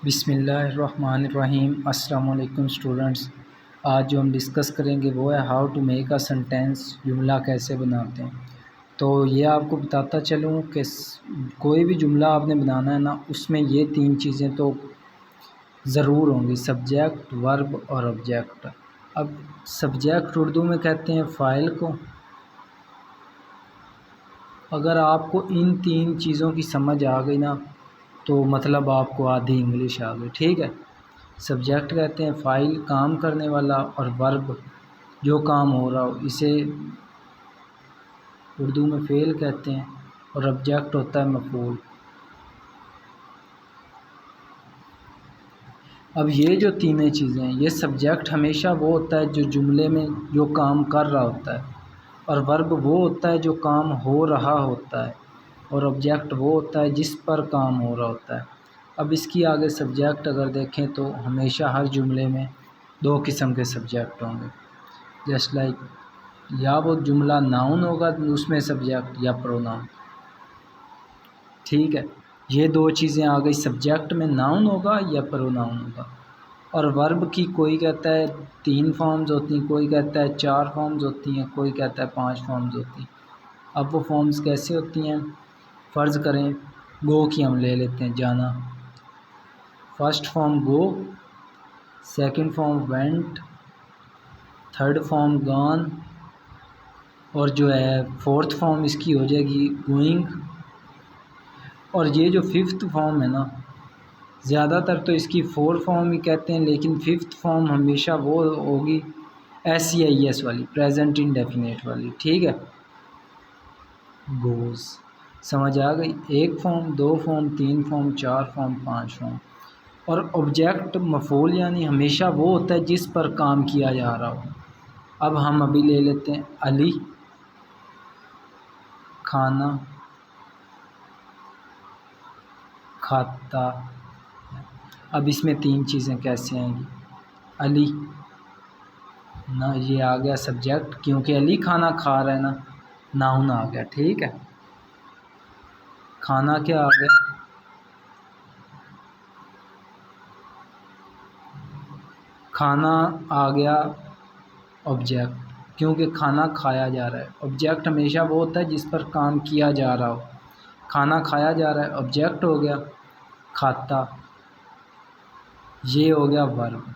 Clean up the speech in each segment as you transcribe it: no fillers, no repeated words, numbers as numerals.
बिस्मिल्लाहिर्रहमानिर्रहीम। अस्सलाम वालेकुम स्टूडेंट्स। आज जो हम डिस्कस करेंगे वो है how to make a sentence, जुमला कैसे बनाते हैं। तो ये आपको बताता चलूँ कि कोई भी जुमला आपने बनाना है ना, उसमें ये तीन चीज़ें तो ज़रूर होंगी, सब्जेक्ट, वर्ब और ऑब्जेक्ट। अब सब्जेक्ट उर्दू में कहते हैं फ़ाइल को। अगर आपको इन तीन चीज़ों की समझ आ गई ना, तो मतलब आपको आधी इंग्लिश आ गई। ठीक है। सब्जेक्ट कहते हैं फ़ाइल, काम करने वाला, और वर्ब जो काम हो रहा हो, इसे उर्दू में फ़ेल कहते हैं, और ऑब्जेक्ट होता है मफ़ूल। अब ये जो तीनों चीज़ें हैं, ये सब्जेक्ट हमेशा वो होता है जो जुमले में जो काम कर रहा होता है, और वर्ब वो होता है जो काम हो रहा होता है, और ऑब्जेक्ट वो होता है जिस पर काम हो रहा होता है। अब इसकी आगे सब्जेक्ट अगर देखें तो हमेशा हर जुमले में दो किस्म के सब्जेक्ट होंगे। जस्ट लाइक, या वो जुमला नाउन होगा उसमें सब्जेक्ट, या प्रोनाउन। ठीक है, ये दो चीज़ें आ गई। सब्जेक्ट में नाउन होगा या प्रोनाउन होगा। और वर्ब की कोई कहता है 3 फॉर्म्स होती हैं, कोई कहता है 4 फॉर्म्स होती हैं, कोई कहता है 5 फॉर्म्स होती हैं। अब वो फॉर्म्स कैसे होती हैं? फ़र्ज़ करें गो की हम ले लेते हैं, जाना। First form go, second form went, third form gone, और जो है फोर्थ फॉर्म इसकी हो जाएगी गोइंग। और ये जो फिफ्थ फॉर्म है ना, ज़्यादातर तो इसकी 4 फॉर्म ही कहते हैं, लेकिन फिफ्थ फॉर्म हमेशा वो होगी SEIS वाली, प्रेजेंट इंडेफिनिट वाली। ठीक है, गोज़। समझ आ गई? 1 form, 2 form, 3 form, 4 form, 5 form. और ऑब्जेक्ट मफ़ूल यानी हमेशा वो होता है जिस पर काम किया जा रहा हो। अब हम अभी ले लेते हैं अली, खाना, खाता। अब इसमें 3 चीज़ें कैसे आएंगी? अली ना, ये आ गया सब्जेक्ट, क्योंकि अली खाना खा रहा है ना, नाउन आ गया। ठीक है, खाना क्या आ गया? खाना आ गया ऑब्जेक्ट, क्योंकि खाना खाया जा रहा है। ऑब्जेक्ट हमेशा वो होता है जिस पर काम किया जा रहा हो। खाना खाया जा रहा है, ऑब्जेक्ट हो गया खाता। ये हो गया वर्ब,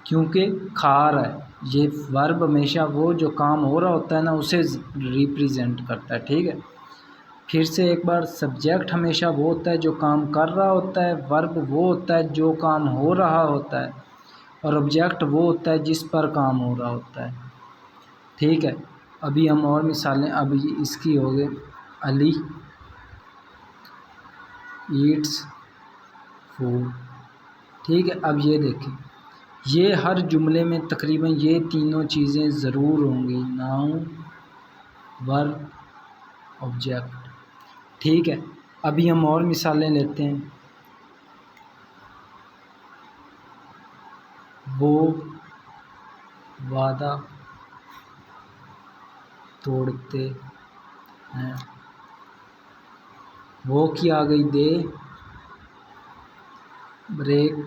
क्योंकि खा रहा है। ये वर्ब हमेशा वो जो काम हो रहा होता है ना, उसे रिप्रेजेंट करता है। ठीक है, फिर से एक बार, सब्जेक्ट हमेशा वो होता है जो काम कर रहा होता है, वर्ब वो होता है जो काम हो रहा होता है, और ऑब्जेक्ट वो होता है जिस पर काम हो रहा होता है। ठीक है, अभी हम और मिसालें, अभी इसकी हो गई अली ईट्स फूड। ठीक है, अब ये देखें, ये हर जुमले में तकरीबन ये तीनों चीज़ें ज़रूर होंगी, नाउन, वर्ब, ऑब्जेक्ट। ठीक है, अभी हम और मिसालें लेते हैं। वो वादा तोड़ते हैं। वो की आ गई दे ब्रेक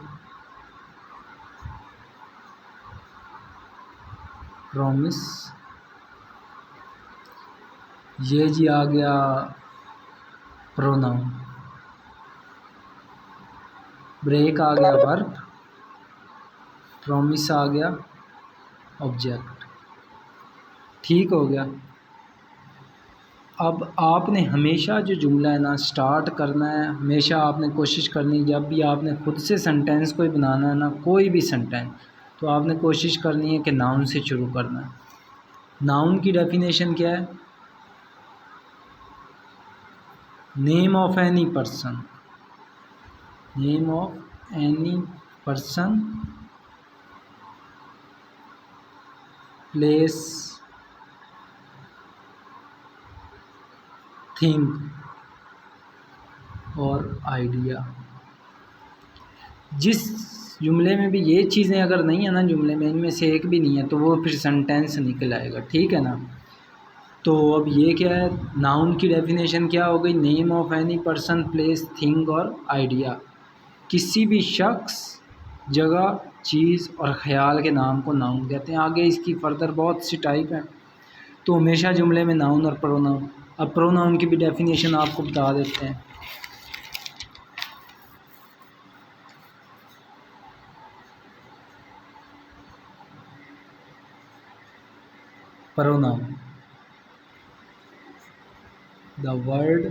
प्रॉमिस। ये जी आ गया प्रोनाउन। ब्रेक आ गया वर्ब, प्रॉमिस आ गया ऑब्जेक्ट। ठीक हो गया। अब आपने हमेशा जो जुमला है ना स्टार्ट करना है, हमेशा आपने कोशिश करनी, जब भी आपने खुद से सेंटेंस कोई बनाना है ना, कोई भी सेंटेंस, तो आपने कोशिश करनी है कि नाउन से शुरू करना है। नाउन की डेफिनेशन क्या है? Name of any person, name of any person, place, thing और आइडिया। जिस जुमले में भी ये चीज़ें अगर नहीं है ना, जुमले में इनमें से एक भी नहीं है, तो वो फिर सेंटेंस निकल आएगा। ठीक है ना? तो अब ये क्या है, नाउन की डेफिनेशन क्या हो गई? Name of any person, place, thing और आइडिया। किसी भी शख्स, जगह, चीज़ और ख़याल के नाम को नाउन कहते हैं। आगे इसकी फर्दर बहुत सी टाइप हैं, तो हमेशा जुमले में नाउन और प्रोनाउन। अब प्रोनाउन की भी डेफिनेशन आपको बता देते हैं। Pronoun, the word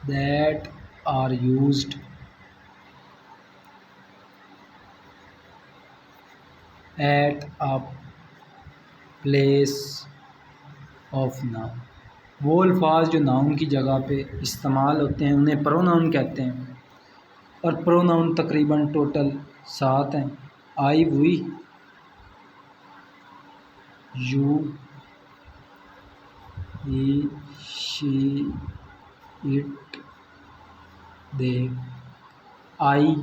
that are used at a place of noun। वो अल्फाज जो नाउन की जगह पे इस्तेमाल होते हैं उन्हें प्रोनाउन कहते हैं। और प्रोनाउन तकरीबन टोटल 7 हैं। I, we, you, he, she, it, they. I,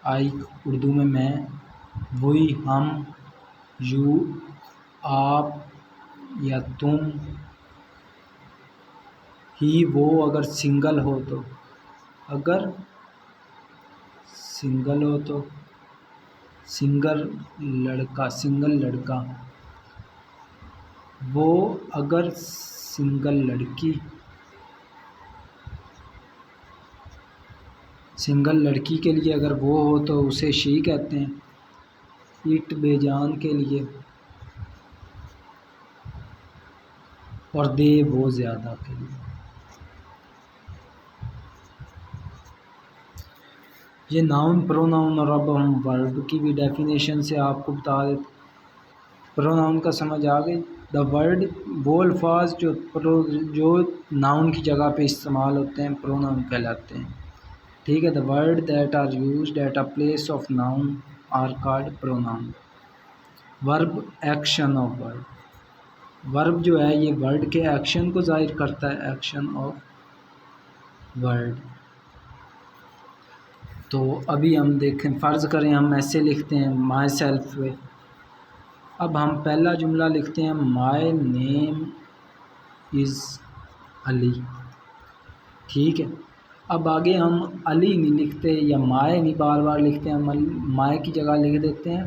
I Urdu में मैं, वी हम, यू आप या तुम, ही वो अगर सिंगल हो तो, अगर सिंगल हो तो, सिंगल लड़का, सिंगल लड़का, वो अगर सिंगल लड़की, सिंगल लड़की के लिए अगर वो हो तो उसे शी कहते हैं। इट बेजान के लिए, और दे वो ज़्यादा के लिए। ये नाउन, प्रोनाउन और अब हम वर्ब की भी डेफिनेशन से आपको बता देते। प्रोनाउन का समझ आ गई। द वर्ड वो अल्फाज जो नाउन की जगह पे इस्तेमाल होते हैं प्रोनाउन कहलाते हैं। ठीक है। The word that are used at a place of noun are called pronoun. Verb, action of word. Verb जो है ये वर्ड के एक्शन को जाहिर करता है, एक्शन ऑफ वर्ड। तो अभी हम देखें, फ़र्ज़ करें हम ऐसे लिखते हैं माई सेल्फ वे। अब हम पहला जुमला लिखते हैं माई नेम इज़ अली। ठीक है। अब आगे हम अली नहीं लिखते या माए नहीं बार बार लिखते हैं, हम माए की जगह लिख देते हैं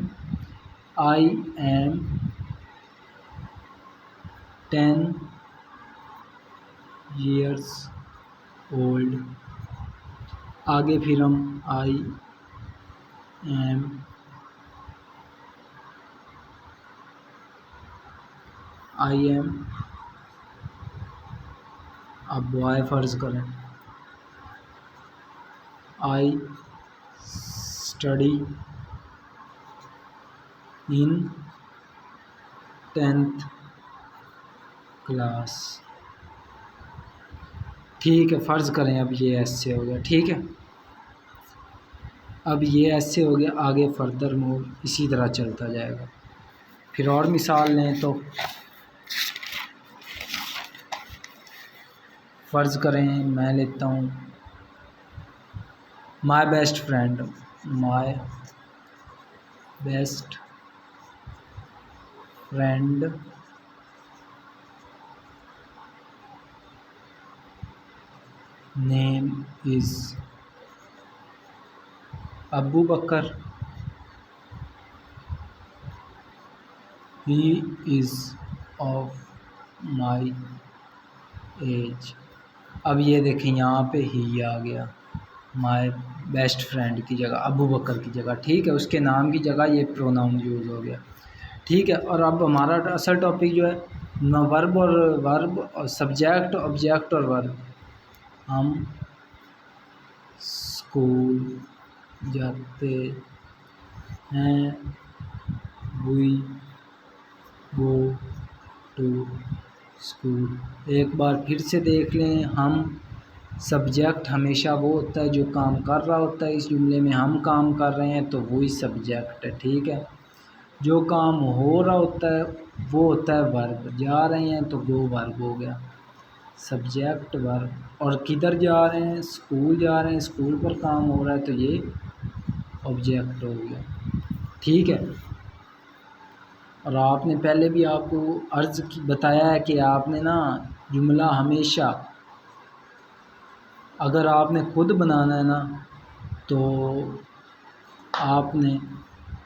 आई एम 10 years old। आगे फिर हम आई एम अब बॉय फ़र्ज़ करें, I study in 10th class. ठीक है। फ़र्ज़ करें अब ये ऐसे हो गया। ठीक है। अब ये ऐसे हो गया, आगे फर्दर मूव इसी तरह चलता जाएगा। फिर और मिसाल लें तो फ़र्ज़ करें मैं लेता हूँ my best friend. My best friend name is Abu Bakr. He is of my age. अब ये देखें यहाँ पे ही आ गया माई बेस्ट फ्रेंड की जगह, अबू बकर की जगह। ठीक है। उसके नाम की जगह ये प्रोनाउन यूज़ हो गया। ठीक है। और अब हमारा असल टॉपिक जो है वर्ब और सब्जेक्ट, ऑब्जेक्ट और वर्ब। हम स्कूल जाते हैं, वी गो टू स्कूल। एक बार फिर से देख लें, हम सब्जेक्ट हमेशा वो होता है जो काम कर रहा होता है। इस जुमले में हम काम कर रहे हैं तो वही सब्जेक्ट है। ठीक है। जो काम हो रहा होता है वो होता है वर्ब। जा रहे हैं तो वो वर्ब हो गया, सब्जेक्ट वर्ब। और किधर जा रहे हैं, स्कूल जा रहे हैं, स्कूल पर काम हो रहा है तो ये ऑब्जेक्ट हो गया। ठीक है। और आपने पहले भी आपको अर्ज़ की बताया है कि आपने ना जुमला हमेशा अगर आपने खुद बनाना है ना तो आपने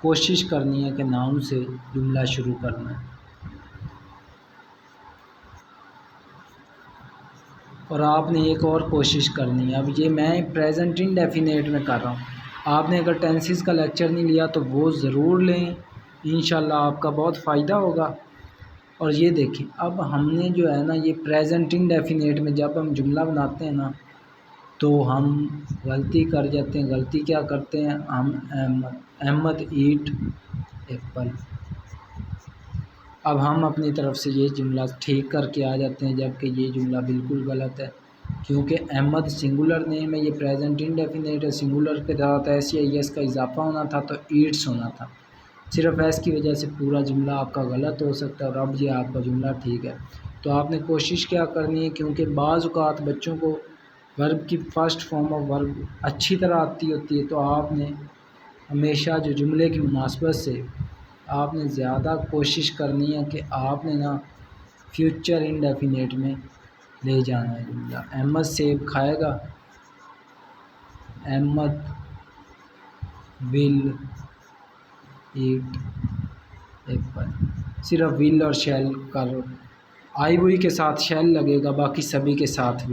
कोशिश करनी है कि नाउन से जुमला शुरू करना है। और आपने एक और कोशिश करनी है, अब ये मैं प्रेजेंट इंडेफिनेट में कर रहा हूँ, आपने अगर टेंसेस का लेक्चर नहीं लिया तो वो ज़रूर लें, इंशाल्लाह आपका बहुत फ़ायदा होगा। और ये देखें, अब हमने जो है ना ये प्रेजेंट इंडेफिनेट में जब हम जुमला बनाते हैं ना तो हम गलती कर जाते हैं। गलती क्या करते हैं हम, अहमद ईट एप्पल। अब हम अपनी तरफ से ये जुमला ठीक करके आ जाते हैं, जबकि ये जुमला बिल्कुल गलत है, क्योंकि अहमद सिंगुलर नेम है, ये प्रेजेंट इंडेफिनेट है, सिंगुलर के साथ एस या एस का इजाफा होना था तो ईट्स होना था। सिर्फ एस की वजह से पूरा जुमला आपका गलत हो सकता है, और अब ये आपका जुमला ठीक है। तो आपने कोशिश क्या करनी है, क्योंकि बाज़ औक़ात बच्चों को वर्ब की फ़र्स्ट फॉर्म ऑफ वर्ब अच्छी तरह आती होती है, तो आपने हमेशा जो जुमले की मुनासबत से आपने ज़्यादा कोशिश करनी है कि आपने ना फ्यूचर इंडेफिनेट में ले जाना है जुमला। अहमद सेब खाएगा, अहमद विल ईट एप्पल। सिर्फ विल और शैल कर, आई हुई के साथ शैल लगेगा, बाकी सभी के साथ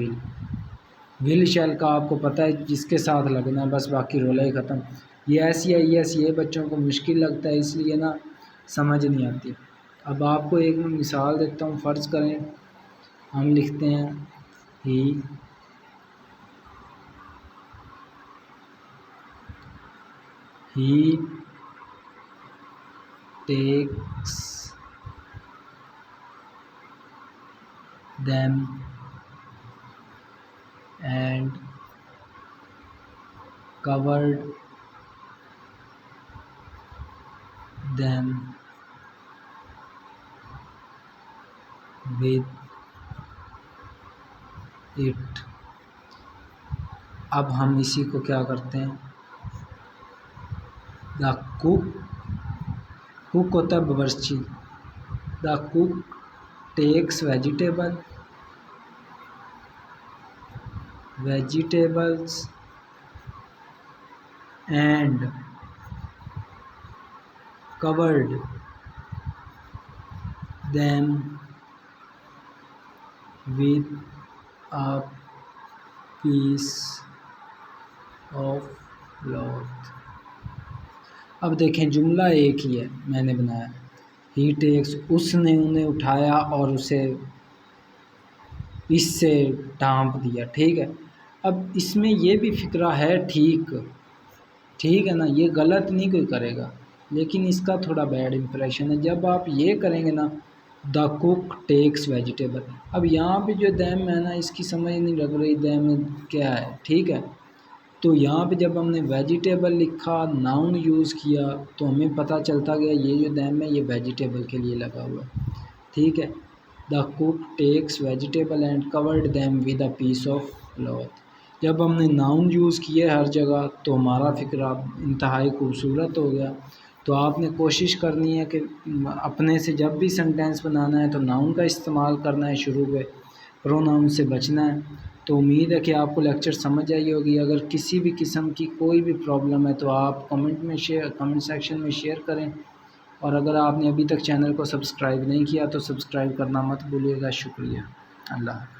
विल शैल का आपको पता है जिसके साथ लगना है, बस बाकी रोला ही ख़त्म। ये ऐसी है ये बच्चों को मुश्किल लगता है, इसलिए ना समझ नहीं आती। अब आपको एक मैं मिसाल देता हूँ। फ़र्ज़ करें हम लिखते हैं ही takes them and covered them with it। अब हम इसी को क्या करते हैं, द कुक होता है बावर्ची, the cook takes vegetables and covered them with a piece of cloth। अब देखें जुमला एक ही है मैंने बनाया, ही टेक्स उसने उन्हें उठाया और उसे इससे ढांप दिया, ठीक है। अब इसमें ये भी फ़िक्रा है, ठीक है ना, ये गलत नहीं कोई करेगा, लेकिन इसका थोड़ा बैड इंप्रेशन है। जब आप ये करेंगे ना द कुक टेक्स वेजिटेबल, अब यहाँ पे जो दैम है ना इसकी समझ नहीं लग रही दैम क्या है, ठीक है। तो यहाँ पे जब हमने वेजिटेबल लिखा, नाउन यूज़ किया, तो हमें पता चलता गया ये जो दैम है ये वेजिटेबल के लिए लगा हुआ है, ठीक है। The cook takes vegetable and covered them with a piece of cloth. जब हमने नाउन यूज़ किए हर जगह तो हमारा फ़िक्रा इंतहाई खूबसूरत हो गया। तो आपने कोशिश करनी है कि अपने से जब भी सेंटेंस बनाना है तो नाउन का इस्तेमाल करना है शुरू में, प्रोनाउन से बचना है। तो उम्मीद है कि आपको लेक्चर समझ आई होगी। अगर किसी भी किस्म की कोई भी प्रॉब्लम है तो आप कमेंट सेक्शन में शेयर करें, और अगर आपने अभी तक चैनल को सब्सक्राइब नहीं किया तो सब्सक्राइब करना मत भूलिएगा। शुक्रिया। अल्लाह।